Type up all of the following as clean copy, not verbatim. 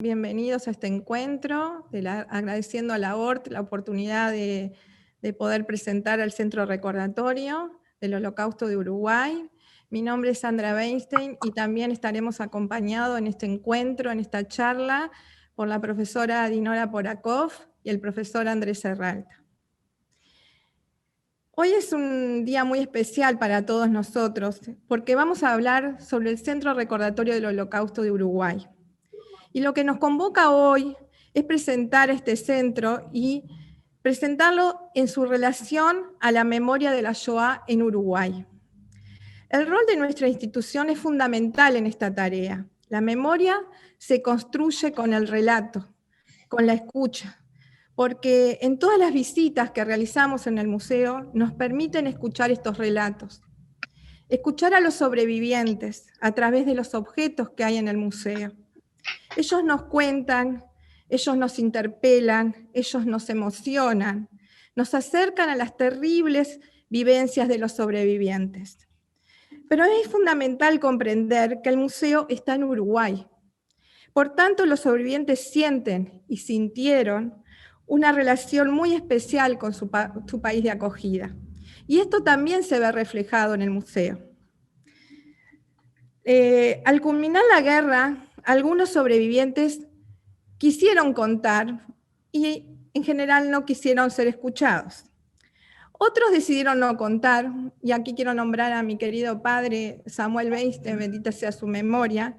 Bienvenidos a este encuentro, agradeciendo a la ORT la oportunidad de poder presentar al Centro Recordatorio del Holocausto de Uruguay. Mi nombre es Sandra Weinstein y también estaremos acompañados en este encuentro, en esta charla, por la profesora Dinora Porakov y el profesor Andrés Serralta. Hoy es un día muy especial para todos nosotros, porque vamos a hablar sobre el Centro Recordatorio del Holocausto de Uruguay. Y lo que nos convoca hoy es presentar este centro y presentarlo en su relación a la memoria de la Shoah en Uruguay. El rol de nuestra institución es fundamental en esta tarea. La memoria se construye con el relato, con la escucha, porque en todas las visitas que realizamos en el museo nos permiten escuchar estos relatos. Escuchar a los sobrevivientes a través de los objetos que hay en el museo. Ellos nos cuentan, ellos nos interpelan, ellos nos emocionan, nos acercan a las terribles vivencias de los sobrevivientes. Pero es fundamental comprender que el museo está en Uruguay. Por tanto, los sobrevivientes sienten y sintieron una relación muy especial con su país de acogida. Y esto también se ve reflejado en el museo. Al culminar la guerra, algunos sobrevivientes quisieron contar y en general no quisieron ser escuchados. Otros decidieron no contar, y aquí quiero nombrar a mi querido padre Samuel Weinstein, bendita sea su memoria,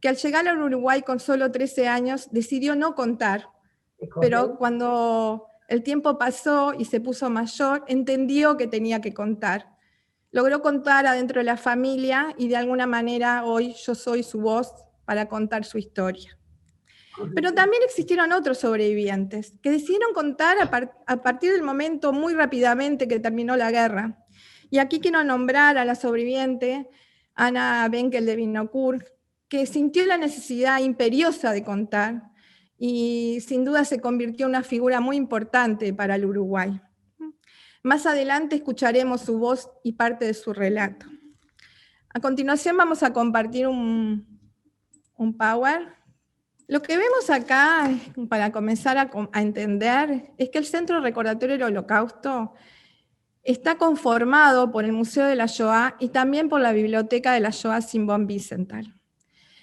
que al llegar a Uruguay con solo 13 años decidió no contar, pero cuando el tiempo pasó y se puso mayor, entendió que tenía que contar. Logró contar adentro de la familia y de alguna manera hoy yo soy su voz para contar su historia. Pero también existieron otros sobrevivientes que decidieron contar a partir del momento muy rápidamente que terminó la guerra. Y aquí quiero nombrar a la sobreviviente Ana Benkel de Vinocourt, que sintió la necesidad imperiosa de contar y sin duda se convirtió en una figura muy importante para el Uruguay. Más adelante escucharemos su voz y parte de su relato. A continuación vamos a compartir un power. Lo que vemos acá, para comenzar a entender, es que el Centro Recordatorio del Holocausto está conformado por el Museo de la Shoah y también por la Biblioteca de la Shoah Simón Wiesenthal.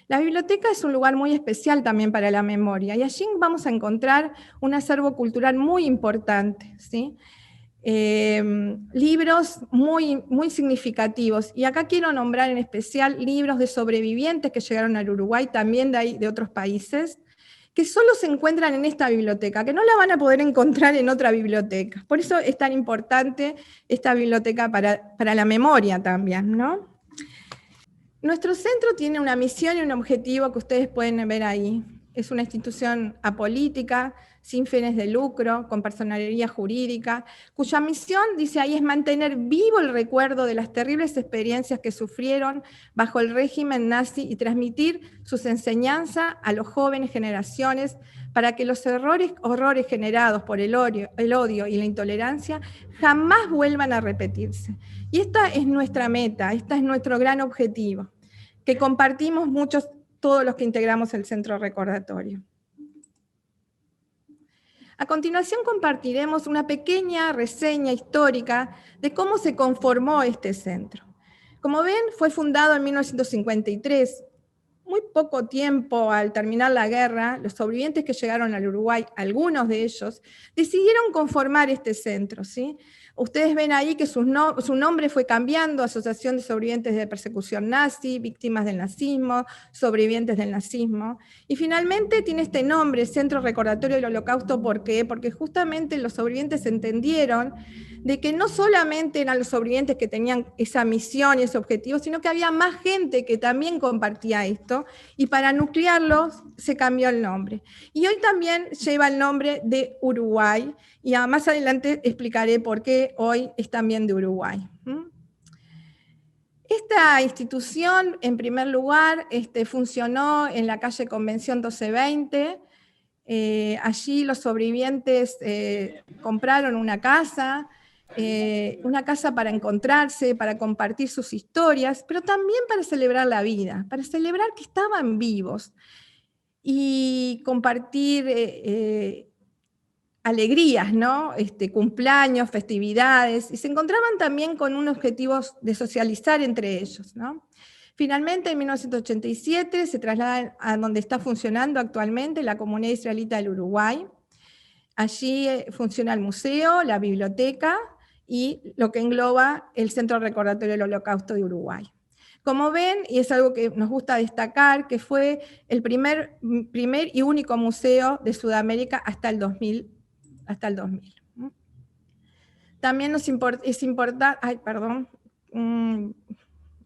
La biblioteca es un lugar muy especial también para la memoria, y allí vamos a encontrar un acervo cultural muy importante, ¿sí? Libros muy, muy significativos. Y acá quiero nombrar en especial libros de sobrevivientes que llegaron al Uruguay, también de otros países, que solo se encuentran en esta biblioteca, que no la van a poder encontrar en otra biblioteca. Por eso es tan importante esta biblioteca para la memoria también, ¿no? Nuestro centro tiene una misión y un objetivo que ustedes pueden ver ahí. Es una institución apolítica, sin fines de lucro, con personería jurídica, cuya misión, dice ahí, es mantener vivo el recuerdo de las terribles experiencias que sufrieron bajo el régimen nazi y transmitir sus enseñanzas a las jóvenes generaciones para que los horrores generados por el odio y la intolerancia jamás vuelvan a repetirse. Y esta es nuestra meta, este es nuestro gran objetivo, que compartimos muchos, todos los que integramos el Centro Recordatorio. A continuación compartiremos una pequeña reseña histórica de cómo se conformó este centro. Como ven, fue fundado en 1953. Muy poco tiempo al terminar la guerra, los sobrevivientes que llegaron al Uruguay, algunos de ellos, decidieron conformar este centro, ¿sí? Ustedes ven ahí que su nombre fue cambiando: Asociación de Sobrevivientes de Persecución Nazi, Víctimas del Nazismo, Sobrevivientes del Nazismo. Y finalmente tiene este nombre, Centro Recordatorio del Holocausto. ¿Por qué? Porque justamente los sobrevivientes entendieron de que no solamente eran los sobrevivientes que tenían esa misión y ese objetivo, sino que había más gente que también compartía esto, y para nuclearlos se cambió el nombre. Y hoy también lleva el nombre de Uruguay, y más adelante explicaré por qué hoy es también de Uruguay. Esta institución, en primer lugar, funcionó en la calle Convención 1220. Allí los sobrevivientes compraron una casa para encontrarse, para compartir sus historias, pero también para celebrar la vida, para celebrar que estaban vivos. y compartir alegrías, ¿no? Cumpleaños, festividades, y se encontraban también con un objetivo de socializar entre ellos, ¿no? Finalmente, en 1987, se trasladan a donde está funcionando actualmente la Comunidad Israelita del Uruguay. Allí funciona el museo, la biblioteca y lo que engloba el Centro Recordatorio del Holocausto de Uruguay. Como ven, y es algo que nos gusta destacar, que fue el primer y único museo de Sudamérica hasta el 2000. También es importante, ay, perdón,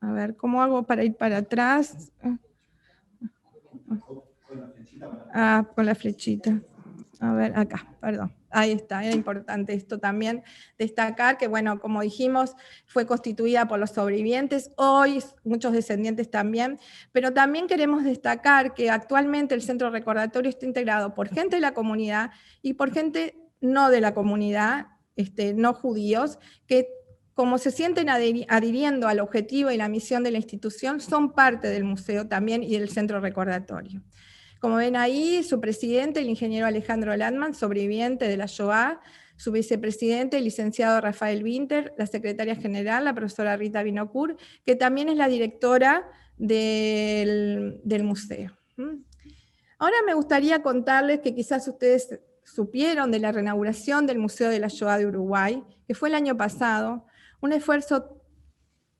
a ver, ¿cómo hago para ir para atrás? Con la flechita. A ver, acá, perdón. Ahí está, era importante esto también, destacar que, bueno, como dijimos, fue constituida por los sobrevivientes, hoy muchos descendientes también, pero también queremos destacar que actualmente el centro recordatorio está integrado por gente de la comunidad y por gente no de la comunidad, no judíos, que como se sienten adhiriendo al objetivo y la misión de la institución, son parte del museo también y del centro recordatorio. Como ven ahí, su presidente, el ingeniero Alejandro Landman, sobreviviente de la Shoah, su vicepresidente, el licenciado Rafael Winter, la secretaria general, la profesora Rita Binocur, que también es la directora del museo. Ahora me gustaría contarles que quizás ustedes supieron de la reinauguración del Museo de la Shoah de Uruguay, que fue el año pasado, un esfuerzo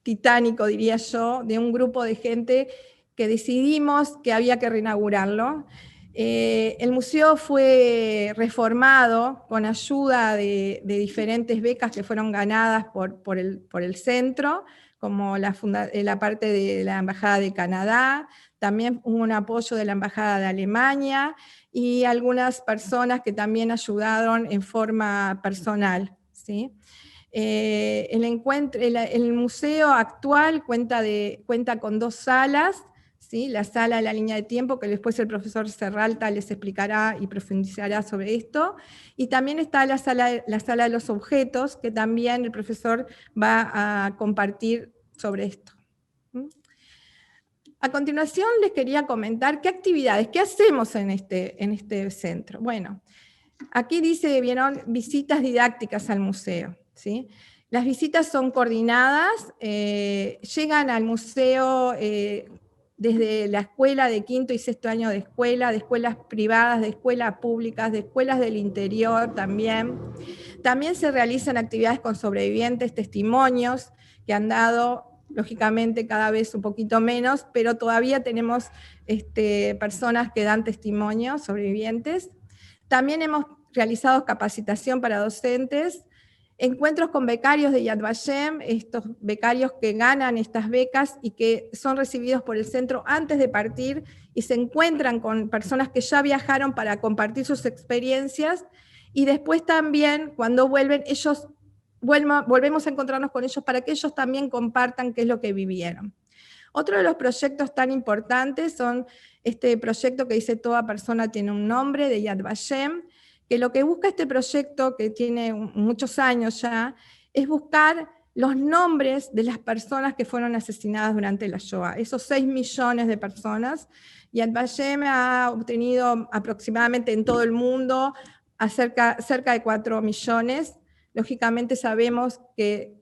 titánico, diría yo, de un grupo de gente que decidimos que había que reinaugurarlo. El museo fue reformado con ayuda de diferentes becas que fueron ganadas por el centro, como la parte de la Embajada de Canadá, también hubo un apoyo de la Embajada de Alemania y algunas personas que también ayudaron en forma personal, ¿sí? El museo actual cuenta con 2 salas, ¿sí? La sala de la línea de tiempo, que después el profesor Serralta les explicará y profundizará sobre esto, y también está la sala de los objetos, que también el profesor va a compartir sobre esto. A continuación les quería comentar qué actividades, qué hacemos en este centro. Bueno, aquí dice, vieron, visitas didácticas al museo, ¿sí? Las visitas son coordinadas, llegan al museo desde la escuela de 5º y 6º año de escuelas privadas, de escuelas públicas, de escuelas del interior también. También se realizan actividades con sobrevivientes, testimonios que han dado, lógicamente cada vez un poquito menos, pero todavía tenemos personas que dan testimonio, sobrevivientes. También hemos realizado capacitación para docentes, encuentros con becarios de Yad Vashem, estos becarios que ganan estas becas y que son recibidos por el centro antes de partir y se encuentran con personas que ya viajaron para compartir sus experiencias, y después también cuando vuelven, volvemos a encontrarnos con ellos para que ellos también compartan qué es lo que vivieron. Otro de los proyectos tan importantes son este proyecto que dice Toda persona tiene un nombre, de Yad Vashem, que lo que busca este proyecto, que tiene muchos años ya, es buscar los nombres de las personas que fueron asesinadas durante la Shoah, esos 6 millones de personas. Yad Vashem ha obtenido aproximadamente en todo el mundo cerca de 4 millones. Lógicamente sabemos que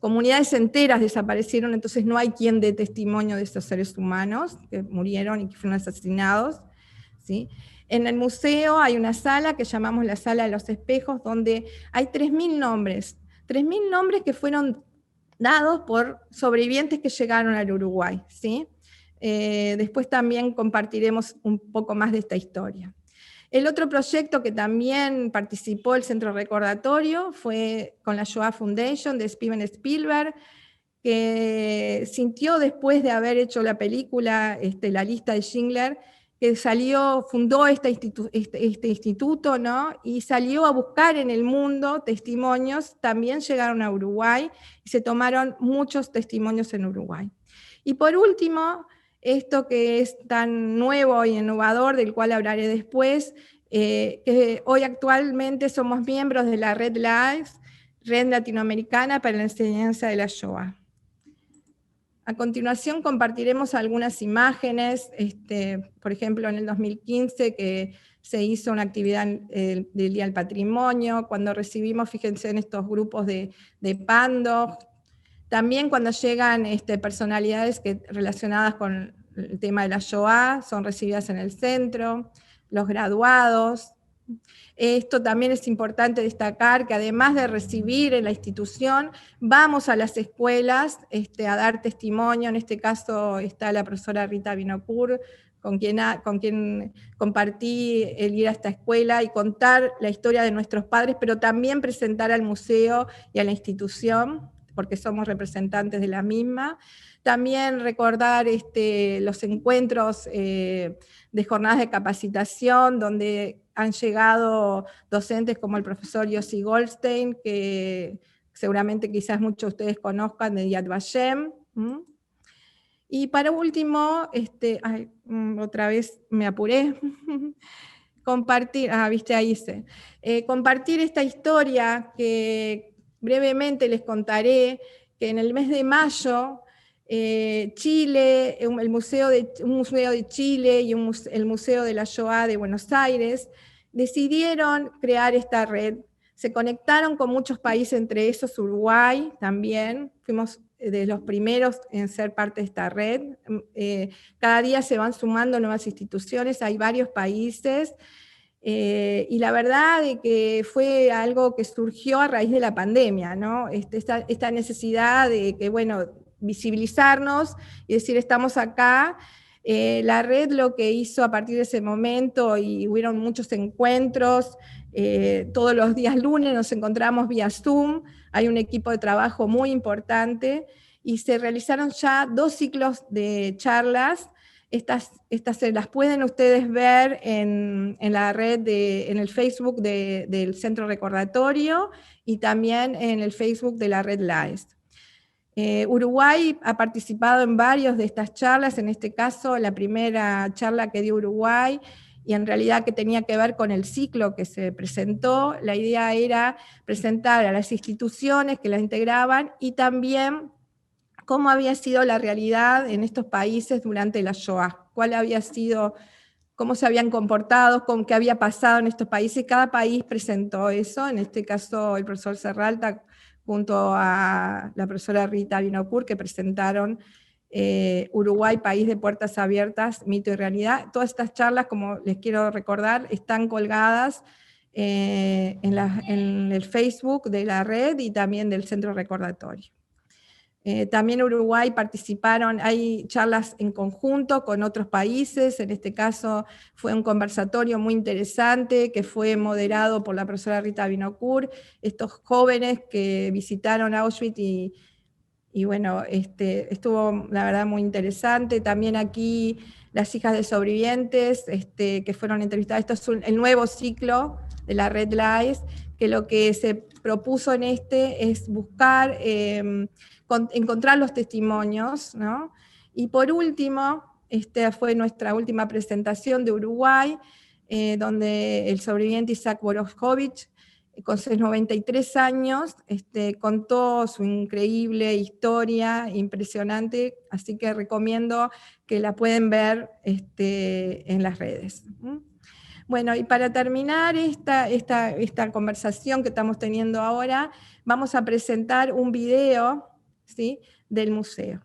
comunidades enteras desaparecieron, entonces no hay quien dé testimonio de estos seres humanos que murieron y que fueron asesinados, ¿sí? En el museo hay una sala que llamamos la Sala de los Espejos, donde hay 3.000 nombres, 3.000 nombres que fueron dados por sobrevivientes que llegaron al Uruguay, ¿sí? Después también compartiremos un poco más de esta historia. El otro proyecto que también participó el Centro Recordatorio fue con la Shoah Foundation de Steven Spielberg, que sintió después de haber hecho la película La lista de Schindler, que fundó este instituto, ¿no? Y salió a buscar en el mundo testimonios, también llegaron a Uruguay y se tomaron muchos testimonios en Uruguay. Y por último, esto que es tan nuevo y innovador, del cual hablaré después, que hoy actualmente somos miembros de la Red LIVES, Red Latinoamericana para la Enseñanza de la Shoah. A continuación compartiremos algunas imágenes, por ejemplo en el 2015 que se hizo una actividad del Día del Patrimonio, cuando recibimos, fíjense en estos grupos de pandos, también cuando llegan personalidades relacionadas con el tema de la Shoah, son recibidas en el centro, los graduados. Esto también es importante destacar, que además de recibir en la institución, vamos a las escuelas a dar testimonio. En este caso está la profesora Rita Vinokur, con quien compartí el ir a esta escuela y contar la historia de nuestros padres, pero también presentar al museo y a la institución, porque somos representantes de la misma. También recordar los encuentros de jornadas de capacitación, donde han llegado docentes como el profesor Yossi Goldstein, que seguramente quizás muchos de ustedes conozcan, de Yad Vashem. Y para último, otra vez me apuré, compartir, viste, ahí hice, compartir esta historia que brevemente les contaré, que en el mes de mayo, Chile, un museo de Chile y el Museo de la Shoah de Buenos Aires, decidieron crear esta red. Se conectaron con muchos países, entre esos Uruguay también, fuimos de los primeros en ser parte de esta red. Cada día se van sumando nuevas instituciones, hay varios países, y la verdad es que fue algo que surgió a raíz de la pandemia, ¿no? Esta necesidad de que, bueno, visibilizarnos y decir estamos acá. La red lo que hizo a partir de ese momento, y hubieron muchos encuentros, todos los días lunes nos encontramos vía Zoom, hay un equipo de trabajo muy importante, y se realizaron ya 2 ciclos de charlas. Estas se las pueden ustedes ver en la red, en el Facebook del Centro Recordatorio, y también en el Facebook de la red LAES. Uruguay ha participado en varios de estas charlas, en este caso la primera charla que dio Uruguay, y en realidad que tenía que ver con el ciclo que se presentó. La idea era presentar a las instituciones que la integraban y también cómo había sido la realidad en estos países durante la Shoah, cuál había sido, cómo se habían comportado, qué había pasado en estos países. Cada país presentó eso, en este caso el profesor Serralta junto a la profesora Rita Vinokur, que presentaron Uruguay, País de Puertas Abiertas, Mito y Realidad. Todas estas charlas, como les quiero recordar, están colgadas en el Facebook de la red y también del Centro Recordatorio. También en Uruguay participaron, hay charlas en conjunto con otros países, en este caso fue un conversatorio muy interesante que fue moderado por la profesora Rita Vinokur, estos jóvenes que visitaron Auschwitz y bueno, estuvo la verdad muy interesante. También aquí las hijas de sobrevivientes que fueron entrevistadas, esto es el nuevo ciclo de la Red LAES, que lo que se propuso en es buscar, encontrar los testimonios, ¿no? Y por último, esta fue nuestra última presentación de Uruguay, donde el sobreviviente Isaac Borojovich, con sus 93 años, contó su increíble historia, impresionante, así que recomiendo que la pueden ver en las redes. Bueno, y para terminar esta conversación que estamos teniendo ahora, vamos a presentar un video, ¿sí?, del museo.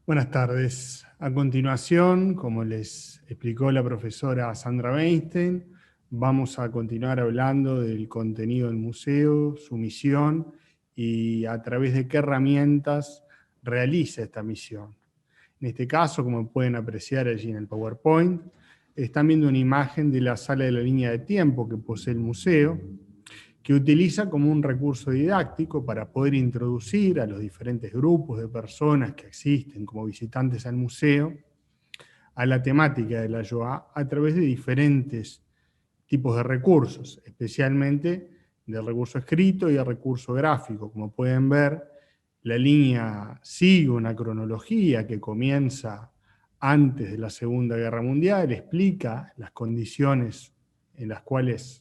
Buenas tardes. A continuación, como les explicó la profesora Sandra Weinstein, vamos a continuar hablando del contenido del museo, su misión y a través de qué herramientas realiza esta misión. En este caso, como pueden apreciar allí en el PowerPoint, están viendo una imagen de la sala de la línea de tiempo que posee el museo, que utiliza como un recurso didáctico para poder introducir a los diferentes grupos de personas que existen como visitantes al museo a la temática de la Shoah a través de diferentes tipos de recursos, especialmente del recurso escrito y el recurso gráfico. Como pueden ver, la línea sigue una cronología que comienza antes de la Segunda Guerra Mundial, explica las condiciones en las cuales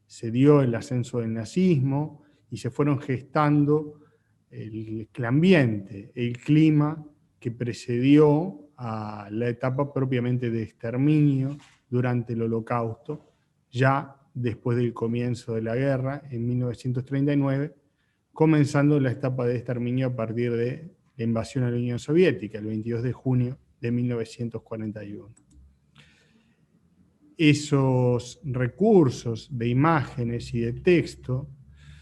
se dio el ascenso del nazismo y se fueron gestando el ambiente, el clima que precedió a la etapa propiamente de exterminio durante el Holocausto, ya después del comienzo de la guerra, en 1939, comenzando la etapa de exterminio a partir de la invasión a la Unión Soviética, el 22 de junio de 1941. Esos recursos de imágenes y de texto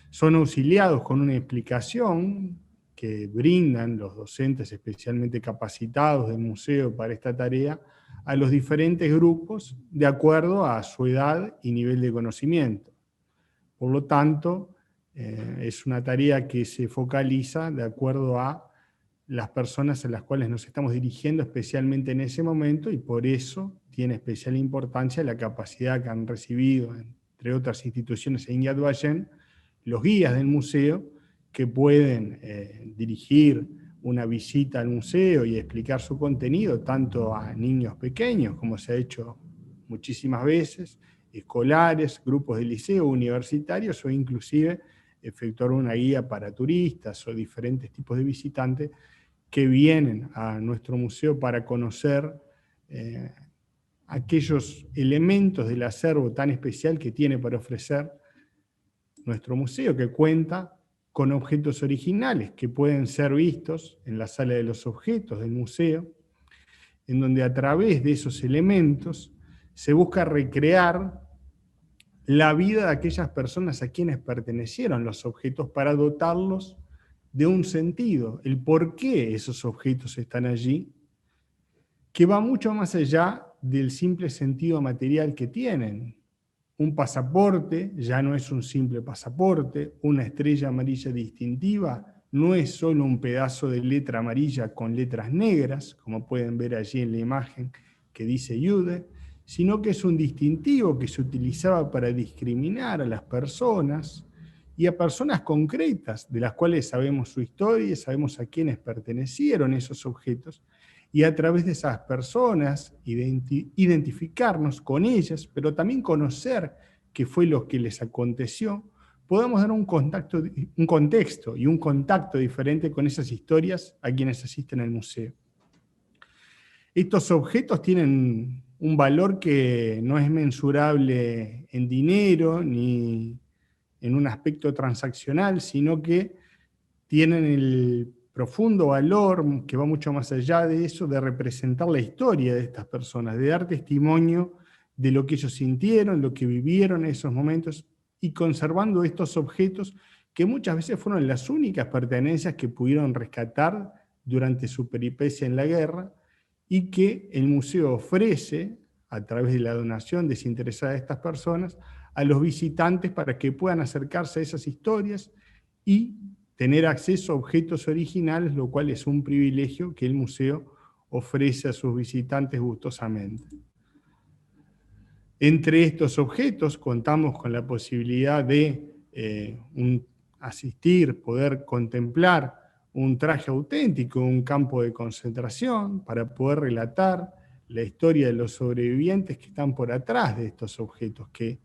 son auxiliados con una explicación que brindan los docentes especialmente capacitados del museo para esta tarea a los diferentes grupos de acuerdo a su edad y nivel de conocimiento. Por lo tanto, es una tarea que se focaliza de acuerdo a las personas a las cuales nos estamos dirigiendo especialmente en ese momento, y por eso tiene especial importancia la capacidad que han recibido, entre otras instituciones en Yad Vashem, los guías del museo, que pueden dirigir una visita al museo y explicar su contenido tanto a niños pequeños, como se ha hecho muchísimas veces, escolares, grupos de liceo, universitarios, o inclusive efectuar una guía para turistas o diferentes tipos de visitantes que vienen a nuestro museo para conocer aquellos elementos del acervo tan especial que tiene para ofrecer nuestro museo, que cuenta con objetos originales que pueden ser vistos en la sala de los objetos del museo, en donde a través de esos elementos se busca recrear la vida de aquellas personas a quienes pertenecieron los objetos para dotarlos de un sentido, el por qué esos objetos están allí, que va mucho más allá del simple sentido material que tienen. Un pasaporte ya no es un simple pasaporte, una estrella amarilla distintiva no es solo un pedazo de letra amarilla con letras negras, como pueden ver allí en la imagen que dice Jude, sino que es un distintivo que se utilizaba para discriminar a las personas y a personas concretas, de las cuales sabemos su historia, sabemos a quiénes pertenecieron esos objetos, y a través de esas personas identificarnos con ellas, pero también conocer qué fue lo que les aconteció, podamos dar un contexto y un contacto diferente con esas historias a quienes asisten al museo. Estos objetos tienen un valor que no es mensurable en dinero ni en un aspecto transaccional, sino que tienen el profundo valor, que va mucho más allá de eso, de representar la historia de estas personas, de dar testimonio de lo que ellos sintieron, lo que vivieron en esos momentos, y conservando estos objetos que muchas veces fueron las únicas pertenencias que pudieron rescatar durante su peripecia en la guerra, y que el museo ofrece, a través de la donación desinteresada de estas personas, a los visitantes para que puedan acercarse a esas historias y tener acceso a objetos originales, lo cual es un privilegio que el museo ofrece a sus visitantes gustosamente. Entre estos objetos contamos con la posibilidad de asistir, poder contemplar un traje auténtico, un campo de concentración, para poder relatar la historia de los sobrevivientes que están por atrás de estos objetos, que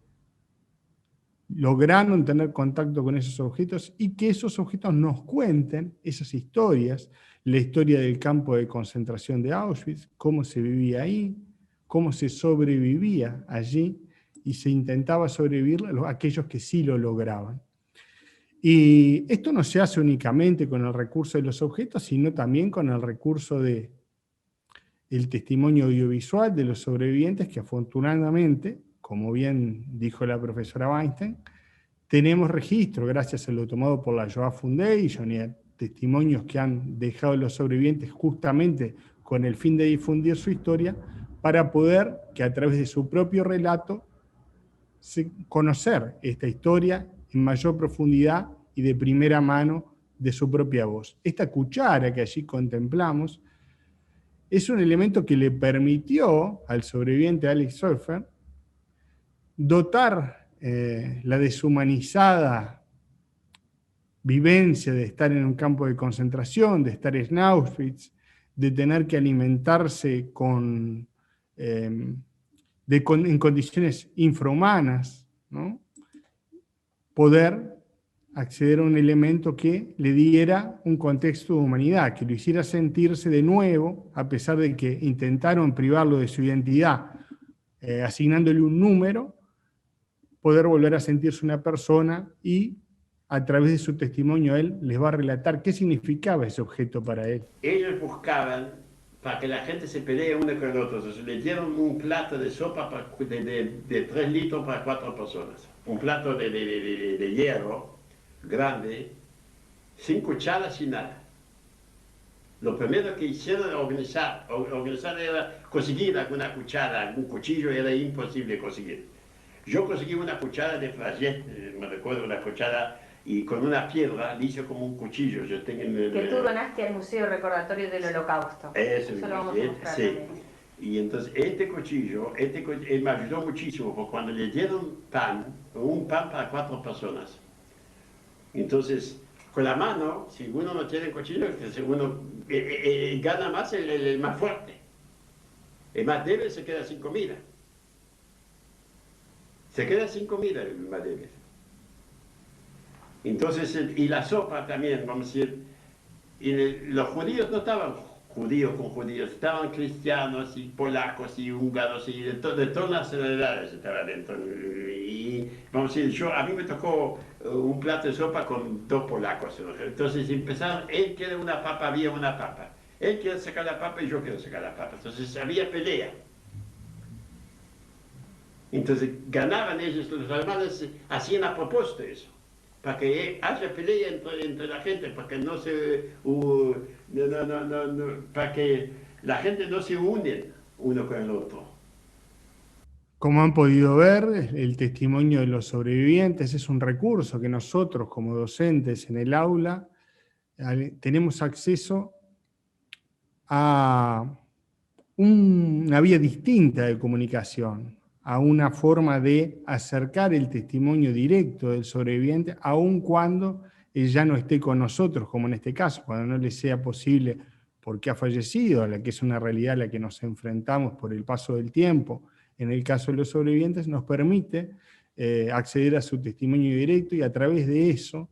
lograron tener contacto con esos objetos y que esos objetos nos cuenten esas historias, la historia del campo de concentración de Auschwitz, cómo se vivía ahí, cómo se sobrevivía allí y se intentaba sobrevivir a aquellos que sí lo lograban. Y esto no se hace únicamente con el recurso de los objetos, sino también con el recurso de el testimonio audiovisual de los sobrevivientes que afortunadamente, como bien dijo la profesora Weinstein, tenemos registro gracias a lo tomado por la Shoah Foundation y a testimonios que han dejado los sobrevivientes justamente con el fin de difundir su historia, para poder que a través de su propio relato conocer esta historia en mayor profundidad y de primera mano de su propia voz. Esta cuchara que allí contemplamos es un elemento que le permitió al sobreviviente Alex Sofer dotar la deshumanizada vivencia de estar en un campo de concentración, de estar en Auschwitz, de tener que alimentarse en condiciones infrahumanas, ¿no? Poder acceder a un elemento que le diera un contexto de humanidad, que lo hiciera sentirse de nuevo, a pesar de que intentaron privarlo de su identidad, asignándole un número, poder volver a sentirse una persona, y a través de su testimonio él les va a relatar qué significaba ese objeto para él. Ellos buscaban para que la gente se pelee uno con el otro. Entonces le dieron un plato de sopa de 3 litros para 4 personas. Un plato de hierro grande, sin cuchara, sin nada. Lo primero que hicieron era organizar era conseguir alguna cuchara, algún cuchillo, era imposible conseguir. Yo conseguí una cuchara de Fragette, me recuerdo una cuchara, y con una piedra le hice como un cuchillo. Yo tengo que tú donaste al Museo Recordatorio del Holocausto. Eso lo vamos a mostrar sí. también. Y entonces este cuchillo me ayudó muchísimo, porque cuando le dieron un pan para 4 personas, entonces con la mano, si uno no tiene cuchillo, uno gana más el más fuerte. El más débil se queda sin comida. Se queda sin comida el más débil. Entonces, y la sopa también, vamos a decir, y los judíos no estaban judíos con judíos, estaban cristianos y polacos y húngaros y de todas las nacionalidades estaban dentro. Y vamos a decir, a mí me tocó un plato de sopa con 2 polacos. Entonces empezaron, él quiere una papa, había una papa. Él quiere sacar la papa y yo quiero sacar la papa. Entonces había pelea. Entonces ganaban ellos, los alemanes hacían a propósito eso, para que haya pelea entre la gente, para que para que la gente no se une uno con el otro. Como han podido ver, el testimonio de los sobrevivientes es un recurso que nosotros como docentes en el aula tenemos acceso a una vía distinta de comunicación, a una forma de acercar el testimonio directo del sobreviviente, aun cuando él ya no esté con nosotros, como en este caso, cuando no le sea posible porque ha fallecido, a la que es una realidad a la que nos enfrentamos por el paso del tiempo. En el caso de los sobrevivientes nos permite acceder a su testimonio directo y a través de eso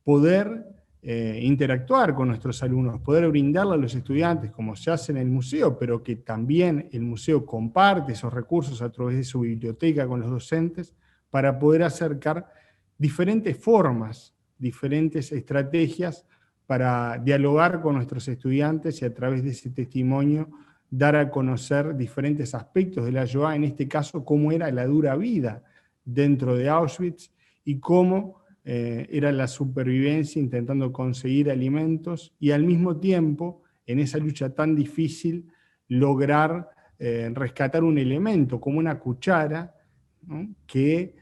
poder interactuar con nuestros alumnos, poder brindarle a los estudiantes, como se hace en el museo, pero que también el museo comparte esos recursos a través de su biblioteca con los docentes, para poder acercar diferentes formas, diferentes estrategias para dialogar con nuestros estudiantes y a través de ese testimonio dar a conocer diferentes aspectos de la Shoah, en este caso cómo era la dura vida dentro de Auschwitz y cómo era la supervivencia intentando conseguir alimentos y al mismo tiempo, en esa lucha tan difícil, lograr rescatar un elemento como una cuchara, ¿no?, que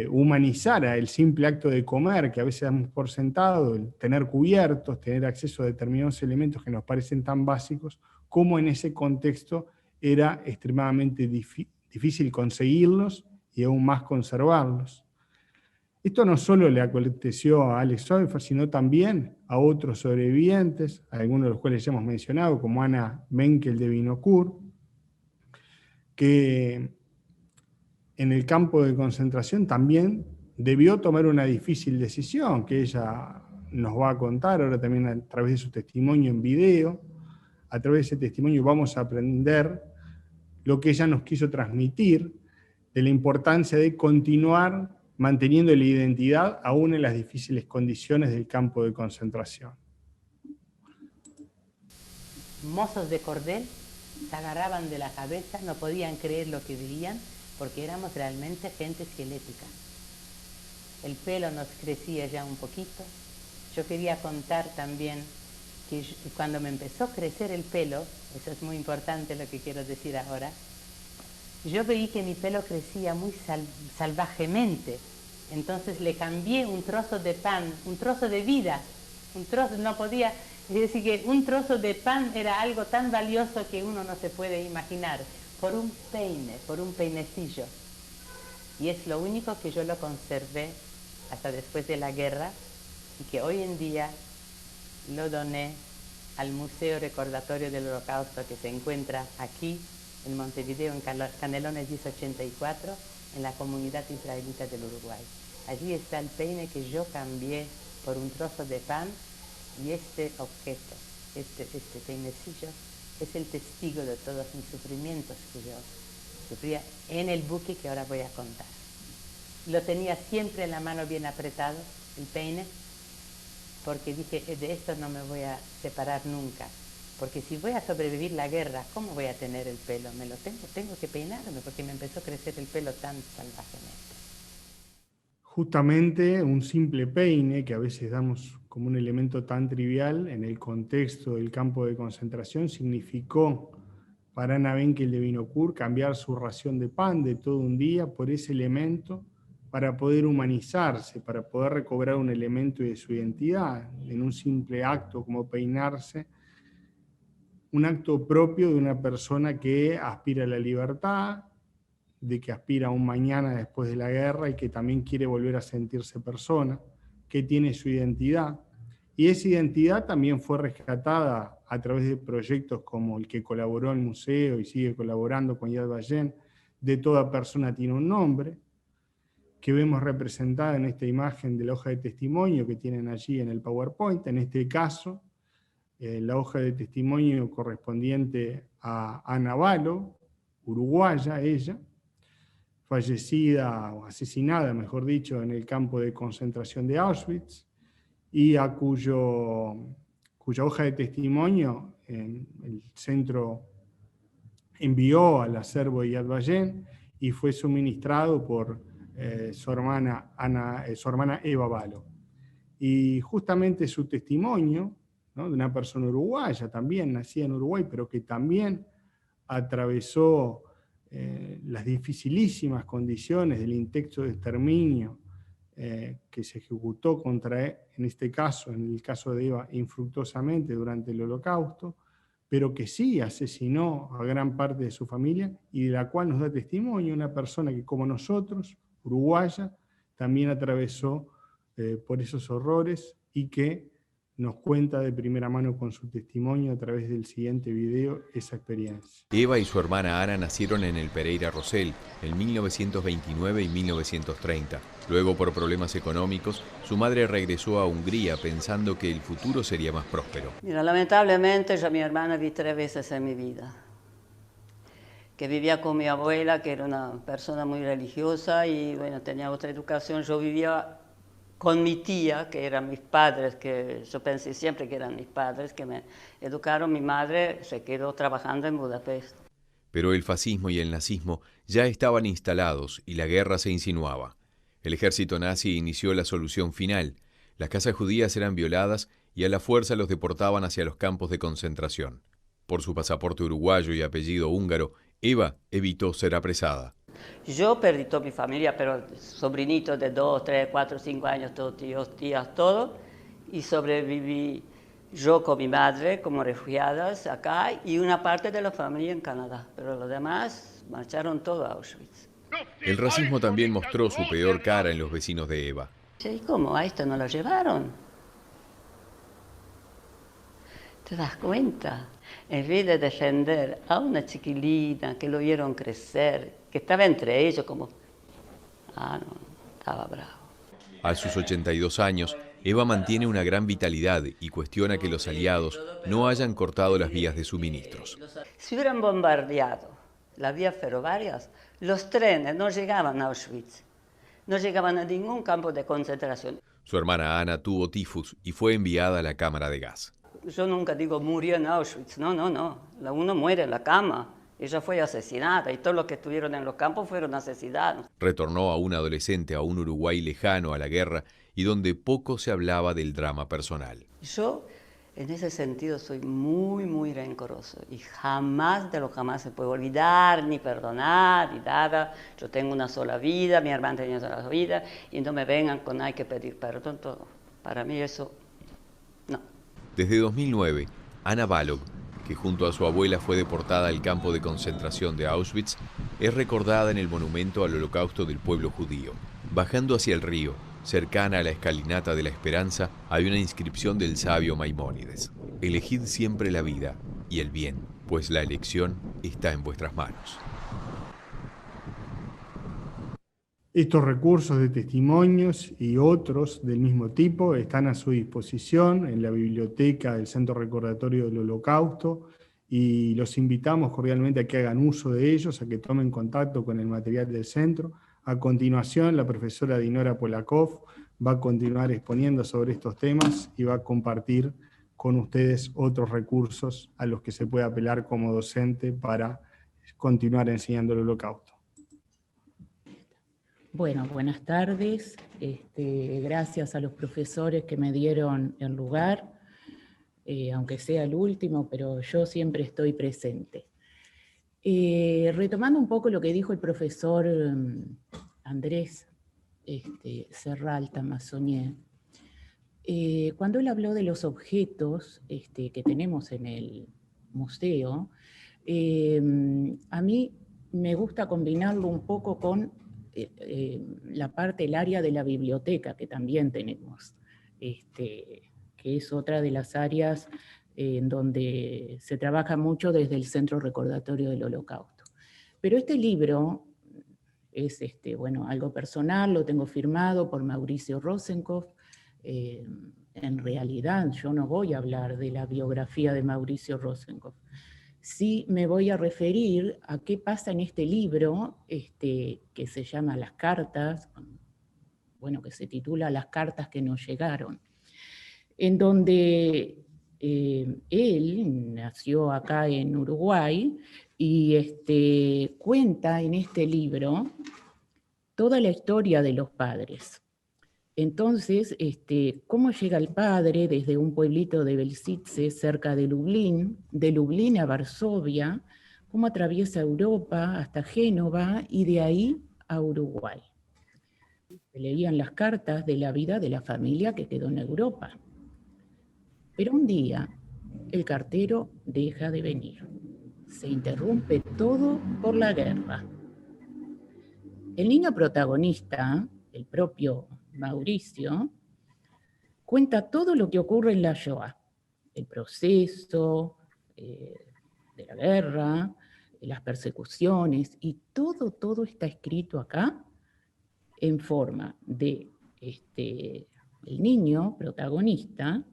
humanizara el simple acto de comer, que a veces damos por sentado, el tener cubiertos, tener acceso a determinados elementos que nos parecen tan básicos, como en ese contexto era extremadamente difícil conseguirlos y aún más conservarlos. Esto no solo le aconteció a Alex Sofer, sino también a otros sobrevivientes, algunos de los cuales ya hemos mencionado, como Ana Menkel de Vinokur, que en el campo de concentración también debió tomar una difícil decisión, que ella nos va a contar ahora también a través de su testimonio en video. A través de ese testimonio vamos a aprender lo que ella nos quiso transmitir, de la importancia de continuar manteniendo la identidad aún en las difíciles condiciones del campo de concentración. Mozos de cordel se agarraban de la cabeza, no podían creer lo que veían, porque éramos realmente gente esquelética. El pelo nos crecía ya un poquito. Yo quería contar también que cuando me empezó a crecer el pelo, eso es muy importante lo que quiero decir ahora, yo veí que mi pelo crecía muy salvajemente. Entonces le cambié un trozo de pan, un trozo de vida, un trozo, no podía, es decir, que un trozo de pan era algo tan valioso que uno no se puede imaginar, por un peine, por un peinecillo. Y es lo único que yo lo conservé hasta después de la guerra y que hoy en día lo doné al Museo Recordatorio del Holocausto que se encuentra aquí en Montevideo, en Canelones 1084, en la comunidad israelita del Uruguay. Allí está el peine que yo cambié por un trozo de pan y este objeto, este peinecillo, es el testigo de todos mis sufrimientos que yo sufría en el buque que ahora voy a contar. Lo tenía siempre en la mano bien apretado, el peine, porque dije, de esto no me voy a separar nunca. Porque si voy a sobrevivir la guerra, ¿cómo voy a tener el pelo? Me lo tengo que peinarme, porque me empezó a crecer el pelo tan salvajemente. Justamente un simple peine, que a veces damos como un elemento tan trivial, en el contexto del campo de concentración, significó para Ana Benkel de Winocourt cambiar su ración de pan de todo un día por ese elemento, para poder humanizarse, para poder recobrar un elemento de su identidad, en un simple acto como peinarse, un acto propio de una persona que aspira a la libertad, de que aspira a un mañana después de la guerra y que también quiere volver a sentirse persona, que tiene su identidad. Y esa identidad también fue rescatada a través de proyectos como el que colaboró el museo y sigue colaborando con Yad Vashem, de Toda persona tiene un nombre, que vemos representada en esta imagen de la hoja de testimonio que tienen allí en el PowerPoint. En este caso, la hoja de testimonio correspondiente a Ana Valo, uruguaya ella, fallecida o asesinada, mejor dicho, en el campo de concentración de Auschwitz, y a cuya hoja de testimonio el centro envió al acervo de Yad Vashem y fue suministrado por su hermana Eva Valo. Y justamente su testimonio, ¿no?, de una persona uruguaya, también nacida en Uruguay, pero que también atravesó las dificilísimas condiciones del intento de exterminio que se ejecutó contra él, en este caso, en el caso de Eva, infructuosamente durante el Holocausto, pero que sí asesinó a gran parte de su familia y de la cual nos da testimonio una persona que, como nosotros, uruguaya, también atravesó por esos horrores y que nos cuenta de primera mano con su testimonio a través del siguiente video esa experiencia. Eva y su hermana Ana nacieron en el Pereira Rosell en 1929 y 1930. Luego, por problemas económicos, su madre regresó a Hungría pensando que el futuro sería más próspero. Mira, lamentablemente yo a mi hermana vi 3 veces en mi vida. Que vivía con mi abuela, que era una persona muy religiosa y bueno, tenía otra educación. Yo vivía con mi tía, que eran mis padres, que yo pensé siempre que eran mis padres, que me educaron. Mi madre se quedó trabajando en Budapest. Pero el fascismo y el nazismo ya estaban instalados y la guerra se insinuaba. El ejército nazi inició la solución final. Las casas judías eran violadas y a la fuerza los deportaban hacia los campos de concentración. Por su pasaporte uruguayo y apellido húngaro, Eva evitó ser apresada. Yo perdí toda mi familia, pero sobrinitos de 2, 3, 4, 5 años, todos tíos, tías, todo. Y sobreviví yo con mi madre como refugiadas acá y una parte de la familia en Canadá. Pero los demás marcharon todos a Auschwitz. El racismo también mostró su peor cara en los vecinos de Eva. ¿Y cómo? ¿A esto no lo llevaron? ¿Te das cuenta? En vez de defender a una chiquilina que lo vieron crecer, que estaba entre ellos como... no, estaba bravo. A sus 82 años, Eva mantiene una gran vitalidad y cuestiona que los aliados no hayan cortado las vías de suministros. Si hubieran bombardeado las vías ferroviarias, los trenes no llegaban a Auschwitz, no llegaban a ningún campo de concentración. Su hermana Ana tuvo tifus y fue enviada a la cámara de gas. yo nunca digo murió en Auschwitz, no, no, no, uno muere en la cama. Ella fue asesinada y todos los que estuvieron en los campos fueron asesinados. Retornó a un adolescente a un Uruguay lejano a la guerra y donde poco se hablaba del drama personal. Yo, en ese sentido, soy muy, muy rencoroso y jamás se puede olvidar, ni perdonar, ni nada. Yo tengo una sola vida, mi hermana tenía una sola vida y no me vengan con hay que pedir perdón, todo. Para mí eso, no. Desde 2009, Ana Balog, que junto a su abuela fue deportada al campo de concentración de Auschwitz, es recordada en el monumento al holocausto del pueblo judío. Bajando hacia el río, cercana a la escalinata de la Esperanza, hay una inscripción del sabio Maimónides. Elegid siempre la vida y el bien, pues la elección está en vuestras manos. Estos recursos de testimonios y otros del mismo tipo están a su disposición en la biblioteca del Centro Recordatorio del Holocausto y los invitamos cordialmente a que hagan uso de ellos, a que tomen contacto con el material del centro. A continuación, la profesora Dinora Polakov va a continuar exponiendo sobre estos temas y va a compartir con ustedes otros recursos a los que se puede apelar como docente para continuar enseñando el Holocausto. Bueno, buenas tardes. Gracias a los profesores que me dieron el lugar, aunque sea el último, pero yo siempre estoy presente. Retomando un poco lo que dijo el profesor Andrés Serral Tamazonier, cuando él habló de los objetos que tenemos en el museo, a mí me gusta combinarlo un poco con la parte, el área de la biblioteca que también tenemos, que es otra de las áreas en donde se trabaja mucho desde el Centro Recordatorio del Holocausto. Pero este libro es bueno, algo personal, lo tengo firmado por Mauricio Rosenkopf. En realidad yo no voy a hablar de la biografía de Mauricio Rosenkopf. Sí me voy a referir a qué pasa en este libro, que se llama Las Cartas, bueno, que se titula Las Cartas que nos llegaron, en donde él nació acá en Uruguay y cuenta en este libro toda la historia de los padres. Entonces, cómo llega el padre desde un pueblito de Belzitze, cerca de Lublin a Varsovia, cómo atraviesa Europa hasta Génova y de ahí a Uruguay. Se leían las cartas de la vida de la familia que quedó en Europa. Pero un día, el cartero deja de venir. Se interrumpe todo por la guerra. El niño protagonista, el propio Mauricio, cuenta todo lo que ocurre en la Shoah, el proceso de la guerra, las persecuciones, y todo está escrito acá en forma de el niño protagonista,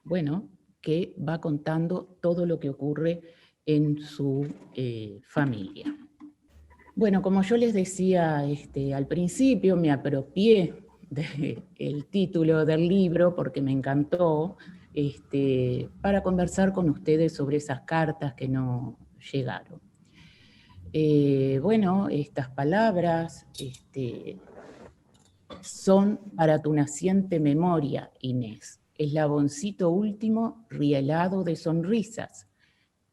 bueno, que va contando todo lo que ocurre en su familia. Bueno, como yo les decía al principio, me apropié del título del libro porque me encantó, para conversar con ustedes sobre esas cartas que no llegaron. Bueno, estas palabras son para tu naciente memoria, Inés, eslaboncito último rielado de sonrisas,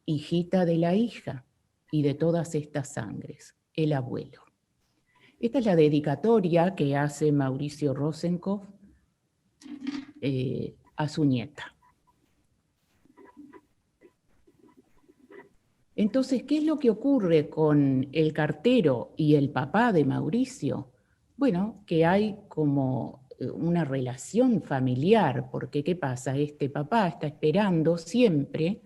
hijita de la hija y de todas estas sangres, el abuelo. Esta es la dedicatoria que hace Mauricio Rosenkopf a su nieta. Entonces, ¿qué es lo que ocurre con el cartero y el papá de Mauricio? Bueno, que hay como una relación familiar, porque ¿qué pasa? Este papá está esperando siempre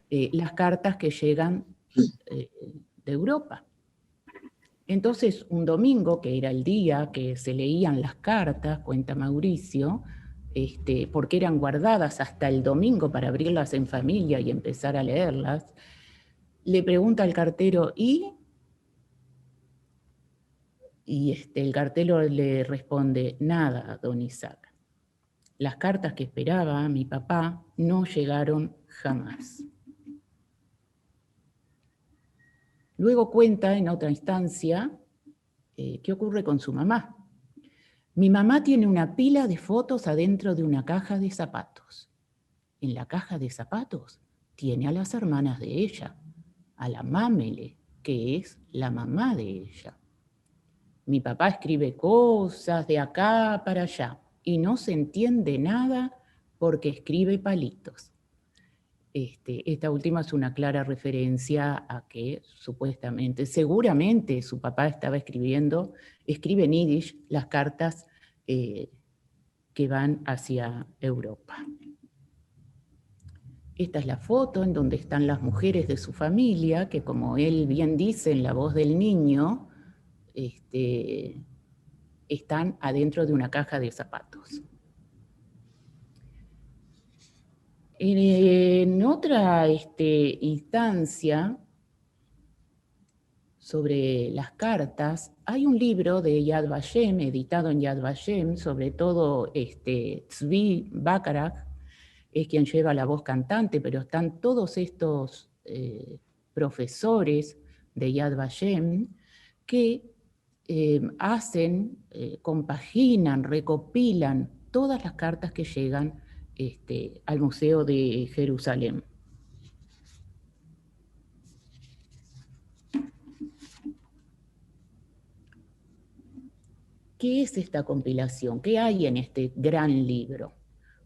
las cartas que llegan de Europa. Entonces, un domingo, que era el día que se leían las cartas, cuenta Mauricio, porque eran guardadas hasta el domingo para abrirlas en familia y empezar a leerlas, le pregunta al cartero, ¿y? Y el cartero le responde, nada, don Isaac. Las cartas que esperaba mi papá no llegaron jamás. Luego cuenta en otra instancia qué ocurre con su mamá. Mi mamá tiene una pila de fotos adentro de una caja de zapatos. En la caja de zapatos tiene a las hermanas de ella, a la Mamele, que es la mamá de ella. Mi papá escribe cosas de acá para allá y no se entiende nada porque escribe palitos. Esta última es una clara referencia a que supuestamente, seguramente su papá estaba escribe en yiddish las cartas que van hacia Europa. Esta es la foto en donde están las mujeres de su familia, que como él bien dice en la voz del niño, están adentro de una caja de zapatos. En otra instancia sobre las cartas, hay un libro de Yad Vashem, editado en Yad Vashem, sobre todo Tzvi Bacharach, es quien lleva la voz cantante, pero están todos estos profesores de Yad Vashem que compaginan, recopilan todas las cartas que llegan al Museo de Jerusalén. ¿Qué es esta compilación? ¿Qué hay en este gran libro?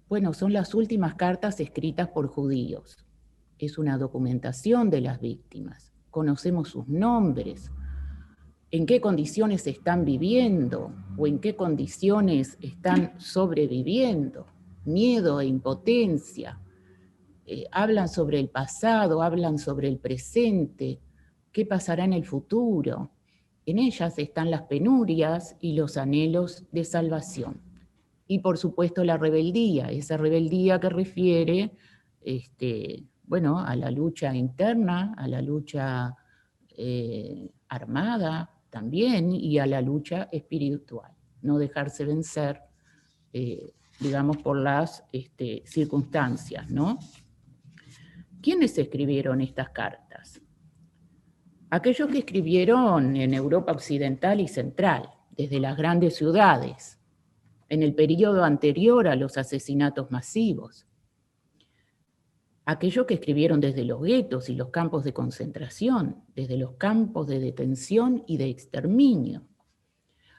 Bueno, son las últimas cartas escritas por judíos. Es una documentación de las víctimas. Conocemos sus nombres, en qué condiciones están viviendo o en qué condiciones están sobreviviendo, miedo e impotencia. Hablan sobre el pasado, hablan sobre el presente, qué pasará en el futuro. En ellas están las penurias y los anhelos de salvación. Y por supuesto la rebeldía, esa rebeldía que refiere a la lucha interna, a la lucha armada también y a la lucha espiritual. No dejarse vencer, por las circunstancias, ¿no? ¿Quiénes escribieron estas cartas? Aquellos que escribieron en Europa Occidental y Central, desde las grandes ciudades, en el periodo anterior a los asesinatos masivos. Aquellos que escribieron desde los guetos y los campos de concentración, desde los campos de detención y de exterminio.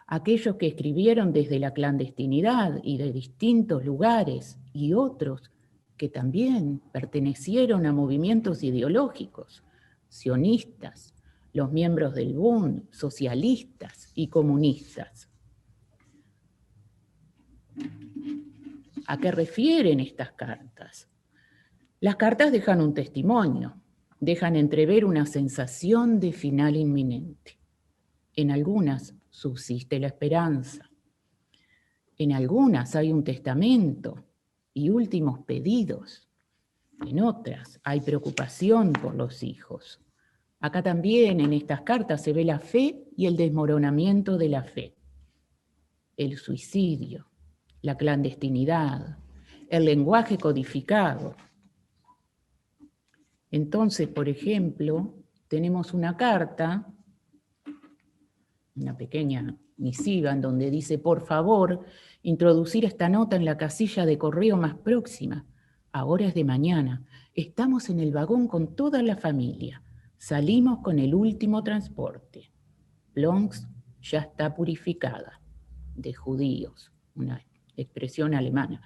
Aquellos que escribieron desde la clandestinidad y de distintos lugares, y otros que también pertenecieron a movimientos ideológicos, sionistas, los miembros del Bund, socialistas y comunistas. ¿A qué refieren estas cartas? Las cartas dejan un testimonio, dejan entrever una sensación de final inminente. En algunas subsiste la esperanza. En algunas hay un testamento y últimos pedidos. En otras hay preocupación por los hijos. Acá también en estas cartas se ve la fe y el desmoronamiento de la fe. El suicidio, la clandestinidad, el lenguaje codificado. Entonces, por ejemplo, tenemos una carta, una pequeña misiva en donde dice: por favor, introducir esta nota en la casilla de correo más próxima. Ahora es de mañana. Estamos en el vagón con toda la familia. Salimos con el último transporte. Plonsk ya está purificada. De judíos, una expresión alemana.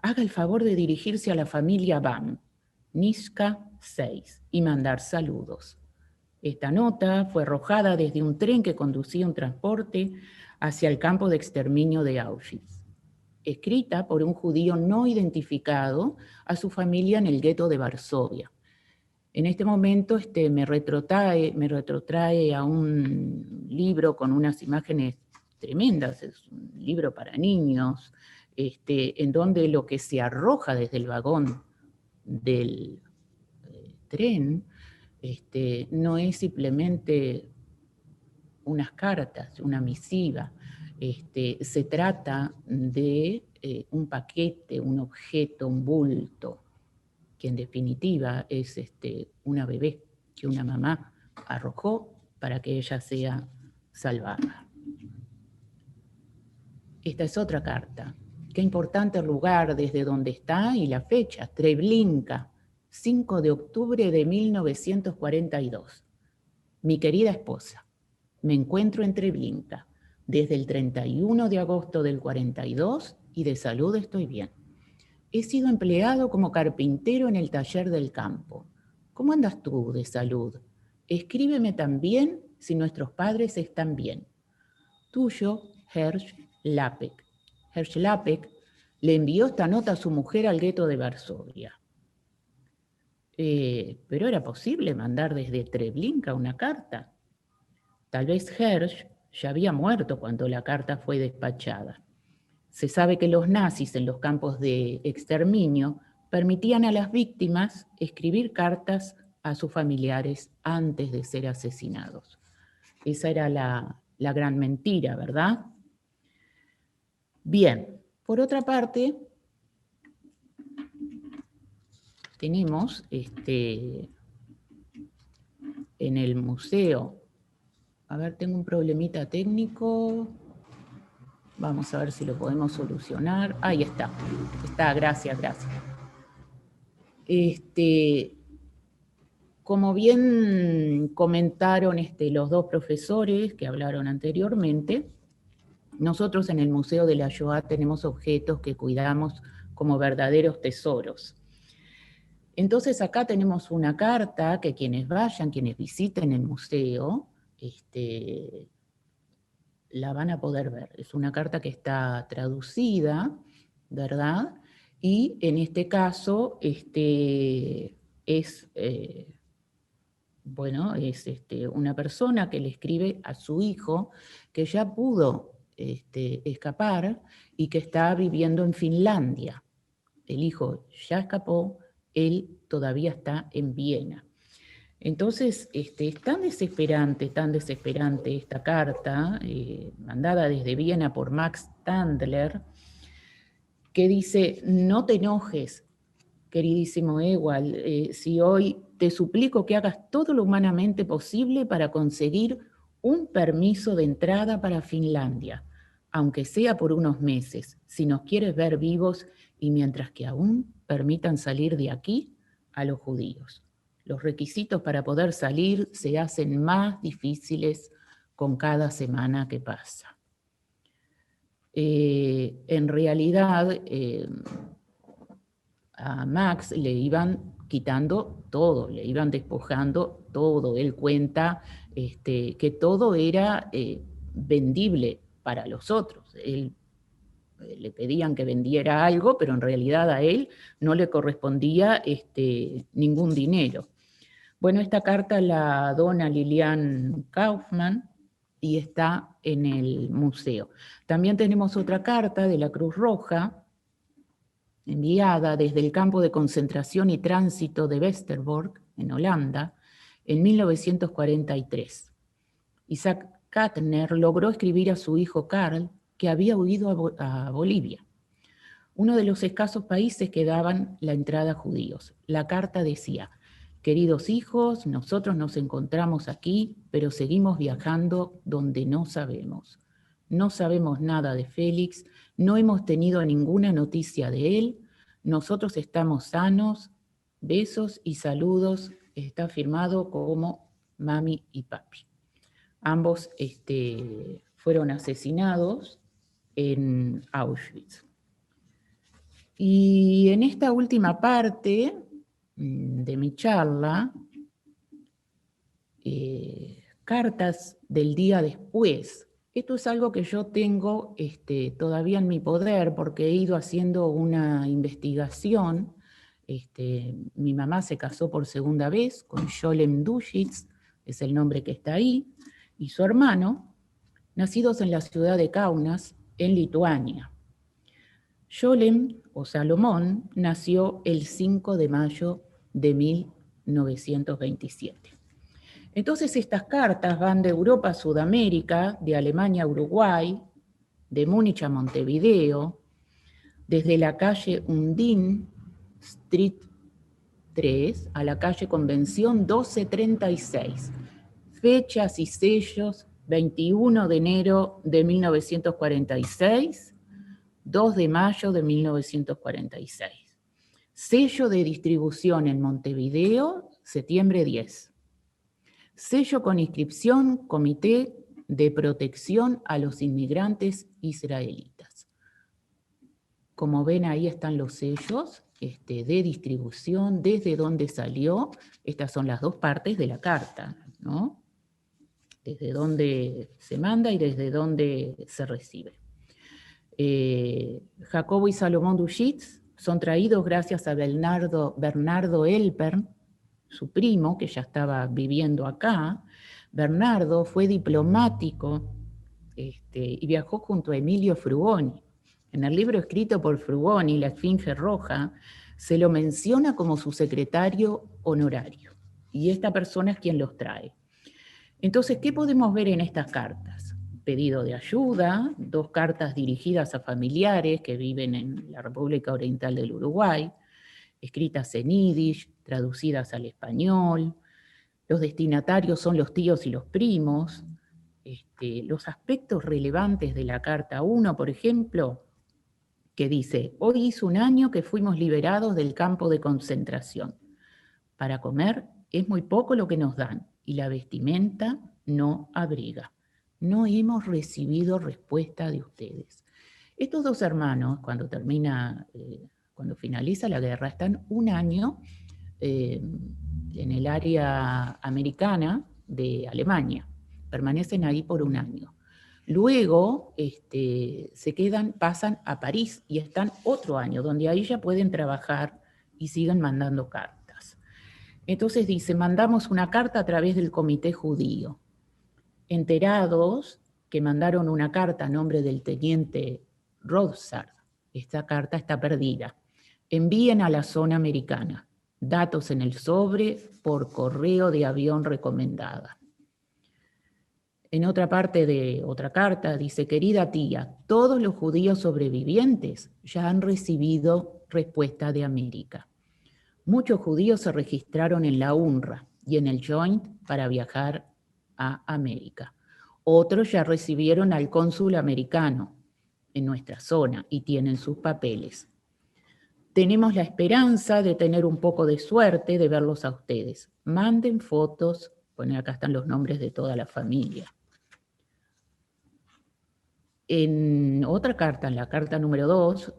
Haga el favor de dirigirse a la familia Bam, Niska 6, y mandar saludos. Esta nota fue arrojada desde un tren que conducía un transporte hacia el campo de exterminio de Auschwitz, escrita por un judío no identificado a su familia en el gueto de Varsovia. En este momento me retrotrae a un libro con unas imágenes tremendas, es un libro para niños, en donde lo que se arroja desde el vagón del tren no es simplemente unas cartas, una misiva. Se trata de un paquete, un objeto, un bulto, que en definitiva es una bebé que una mamá arrojó para que ella sea salvada. Esta es otra carta. Qué importante el lugar desde donde está y la fecha. Treblinka, 5 de octubre de 1942. Mi querida esposa, me encuentro en Treblinka desde el 31 de agosto del 42 y de salud estoy bien. He sido empleado como carpintero en el taller del campo. ¿Cómo andas tú de salud? Escríbeme también si nuestros padres están bien. Tuyo, Hersch Lapek. Hersch Lapek le envió esta nota a su mujer al gueto de Varsovia. Pero era posible mandar desde Treblinka una carta. Tal vez Hersch ya había muerto cuando la carta fue despachada. Se sabe que los nazis en los campos de exterminio permitían a las víctimas escribir cartas a sus familiares antes de ser asesinados. Esa era la gran mentira, ¿verdad? Bien, por otra parte, tenemos en el museo, a ver, tengo un problemita técnico, vamos a ver si lo podemos solucionar. Ahí está, gracias. Como bien comentaron los dos profesores que hablaron anteriormente, nosotros en el Museo de la Shoah tenemos objetos que cuidamos como verdaderos tesoros. Entonces acá tenemos una carta que quienes vayan, quienes visiten el museo, la van a poder ver. Es una carta que está traducida, ¿verdad? Y en este caso es una persona que le escribe a su hijo que ya pudo escapar y que está viviendo en Finlandia. El hijo ya escapó, él todavía está en Viena. Entonces, es tan desesperante esta carta, mandada desde Viena por Max Tandler, que dice: no te enojes, queridísimo Ewald, si hoy te suplico que hagas todo lo humanamente posible para conseguir un permiso de entrada para Finlandia, aunque sea por unos meses, si nos quieres ver vivos y mientras que aún permitan salir de aquí a los judíos. Los requisitos para poder salir se hacen más difíciles con cada semana que pasa. En realidad, a Max le iban quitando todo, le iban despojando todo. Él cuenta que todo era vendible para los otros. Él le pedían que vendiera algo, pero en realidad a él no le correspondía ningún dinero. Bueno, esta carta la dona Lilian Kaufmann y está en el museo. También tenemos otra carta de la Cruz Roja, enviada desde el campo de concentración y tránsito de Westerbork, en Holanda, en 1943. Isaac Katner logró escribir a su hijo Karl, que había huido a Bolivia, uno de los escasos países que daban la entrada a judíos. La carta decía: queridos hijos, nosotros nos encontramos aquí, pero seguimos viajando donde no sabemos. No sabemos nada de Félix, no hemos tenido ninguna noticia de él, nosotros estamos sanos, besos y saludos, está firmado como mami y papi. Ambos fueron asesinados en Auschwitz. Y en esta última parte de mi charla, cartas del día después. Esto es algo que yo tengo todavía en mi poder porque he ido haciendo una investigación. Mi mamá se casó por segunda vez con Jolem Dushitz, es el nombre que está ahí, y su hermano, nacidos en la ciudad de Kaunas, en Lituania. Jolem, o Salomón, nació el 5 de mayo de 1927. Entonces estas cartas van de Europa a Sudamérica, de Alemania a Uruguay, de Múnich a Montevideo, desde la calle Undine, Street 3, a la calle Convención 1236. Fechas y sellos: 21 de enero de 1946, 2 de mayo de 1946. Sello de distribución en Montevideo, septiembre 10. Sello con inscripción: Comité de Protección a los Inmigrantes Israelitas. Como ven, ahí están los sellos de distribución, desde dónde salió. Estas son las dos partes de la carta, ¿no? Desde dónde se manda y desde dónde se recibe. Jacobo y Salomón Duschitz son traídos gracias a Bernardo Elpern, su primo, que ya estaba viviendo acá. Bernardo fue diplomático y viajó junto a Emilio Frugoni. En el libro escrito por Frugoni, La Esfinge Roja, se lo menciona como su secretario honorario. Y esta persona es quien los trae. Entonces, ¿qué podemos ver en estas cartas? Pedido de ayuda, 2 cartas dirigidas a familiares que viven en la República Oriental del Uruguay, escritas en yiddish, traducidas al español. Los destinatarios son los tíos y los primos. Los aspectos relevantes de la carta 1, por ejemplo, que dice: hoy hizo un año que fuimos liberados del campo de concentración. Para comer es muy poco lo que nos dan, y la vestimenta no abriga. No hemos recibido respuesta de ustedes. Estos 2 hermanos, cuando finaliza la guerra, están un año en el área americana de Alemania. Permanecen ahí por un año. Luego pasan a París y están otro año, donde ahí ya pueden trabajar y siguen mandando cartas. Entonces dice: mandamos una carta a través del Comité Judío. Enterados que mandaron una carta a nombre del teniente Rothschild. Esta carta está perdida. Envíen a la zona americana. Datos en el sobre por correo de avión recomendada. En otra parte de otra carta dice: querida tía, todos los judíos sobrevivientes ya han recibido respuesta de América. Muchos judíos se registraron en la UNRWA y en el Joint para viajar a América. Otros ya recibieron al cónsul americano en nuestra zona y tienen sus papeles. Tenemos la esperanza de tener un poco de suerte de verlos a ustedes. Manden fotos. Bueno, acá están los nombres de toda la familia. En otra carta, en la carta número 2,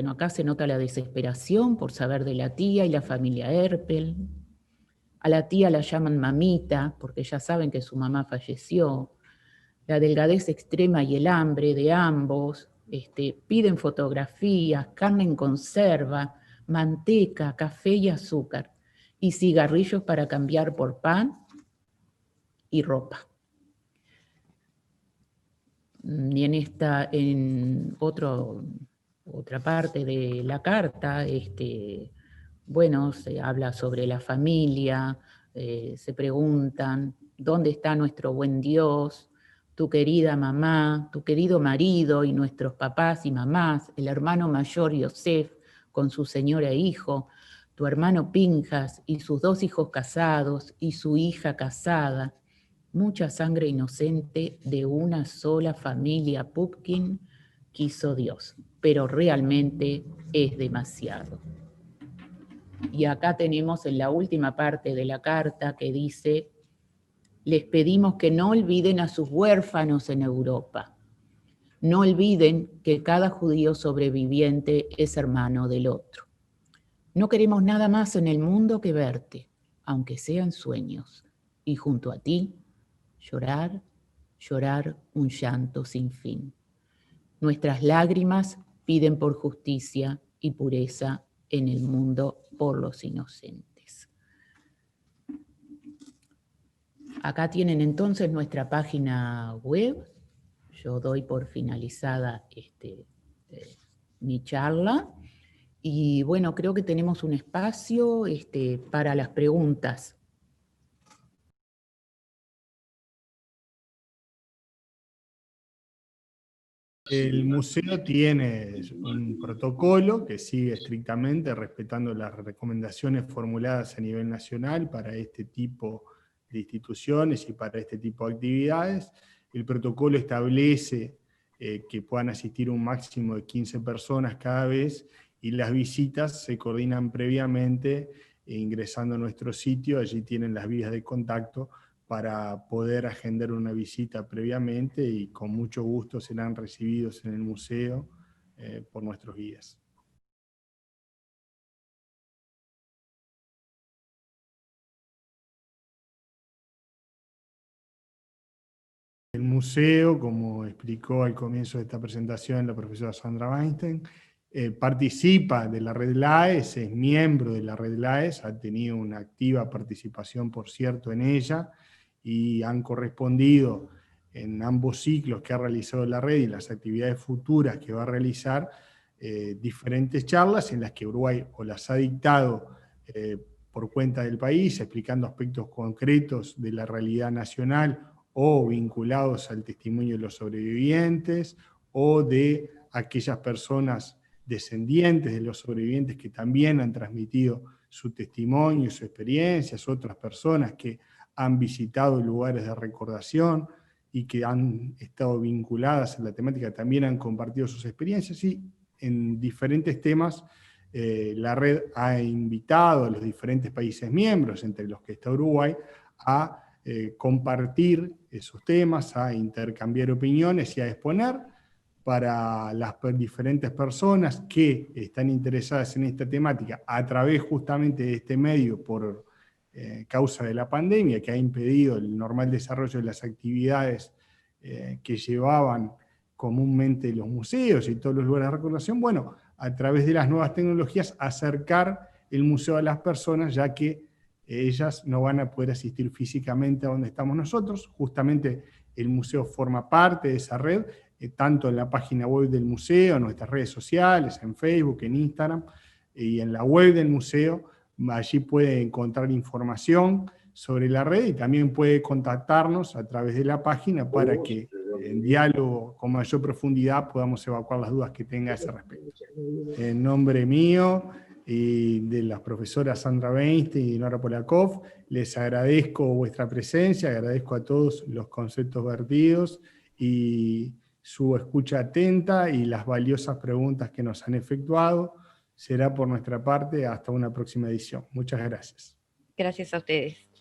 acá se nota la desesperación por saber de la tía y la familia Erpel. A la tía la llaman mamita, porque ya saben que su mamá falleció. La delgadez extrema y el hambre de ambos. Piden fotografías, carne en conserva, manteca, café y azúcar, y cigarrillos para cambiar por pan y ropa. Y en otra parte de la carta, se habla sobre la familia, se preguntan: ¿dónde está nuestro buen Dios? Tu querida mamá, tu querido marido y nuestros papás y mamás, el hermano mayor Yosef con su señora e hijo, tu hermano Pinjas y sus 2 hijos casados y su hija casada. Mucha sangre inocente de una sola familia Pupkin quiso Dios, pero realmente es demasiado. Y acá tenemos en la última parte de la carta que dice: les pedimos que no olviden a sus huérfanos en Europa. No olviden que cada judío sobreviviente es hermano del otro. No queremos nada más en el mundo que verte, aunque sean sueños, y junto a ti, llorar, llorar un llanto sin fin. Nuestras lágrimas piden por justicia y pureza en el mundo por los inocentes. Acá tienen entonces nuestra página web. Yo doy por finalizada mi charla. Y bueno, creo que tenemos un espacio para las preguntas. El museo tiene un protocolo que sigue estrictamente respetando las recomendaciones formuladas a nivel nacional para este tipo de instituciones y para este tipo de actividades. El protocolo establece que puedan asistir un máximo de 15 personas cada vez, y las visitas se coordinan previamente ingresando a nuestro sitio. Allí tienen las vías de contacto para poder agendar una visita previamente, y con mucho gusto serán recibidos en el museo por nuestros guías. El museo, como explicó al comienzo de esta presentación la profesora Sandra Weinstein, participa de la red LAES, es miembro de la red LAES, ha tenido una activa participación, por cierto, en ella, y han correspondido en ambos ciclos que ha realizado la red y las actividades futuras que va a realizar, diferentes charlas en las que Uruguay o las ha dictado por cuenta del país, explicando aspectos concretos de la realidad nacional o vinculados al testimonio de los sobrevivientes, o de aquellas personas descendientes de los sobrevivientes que también han transmitido su testimonio, sus experiencias, otras personas que han visitado lugares de recordación y que han estado vinculadas a la temática, también han compartido sus experiencias, y en diferentes temas la red ha invitado a los diferentes países miembros, entre los que está Uruguay, a compartir esos temas, a intercambiar opiniones y a exponer para las diferentes personas que están interesadas en esta temática a través justamente de este medio por causa de la pandemia, que ha impedido el normal desarrollo de las actividades que llevaban comúnmente los museos y todos los lugares de recordación. Bueno, a través de las nuevas tecnologías, acercar el museo a las personas, ya que ellas no van a poder asistir físicamente a donde estamos nosotros. Justamente el museo forma parte de esa red, tanto en la página web del museo, en nuestras redes sociales, en Facebook, en Instagram, y en la web del museo. Allí puede encontrar información sobre la red, y también puede contactarnos a través de la página para que en diálogo con mayor profundidad podamos evacuar las dudas que tenga a ese respecto. En nombre mío y de las profesoras Sandra Weinstein y Nora Polakov, les agradezco vuestra presencia, agradezco a todos los conceptos vertidos y su escucha atenta y las valiosas preguntas que nos han efectuado. Será por nuestra parte hasta una próxima edición. Muchas gracias. Gracias a ustedes.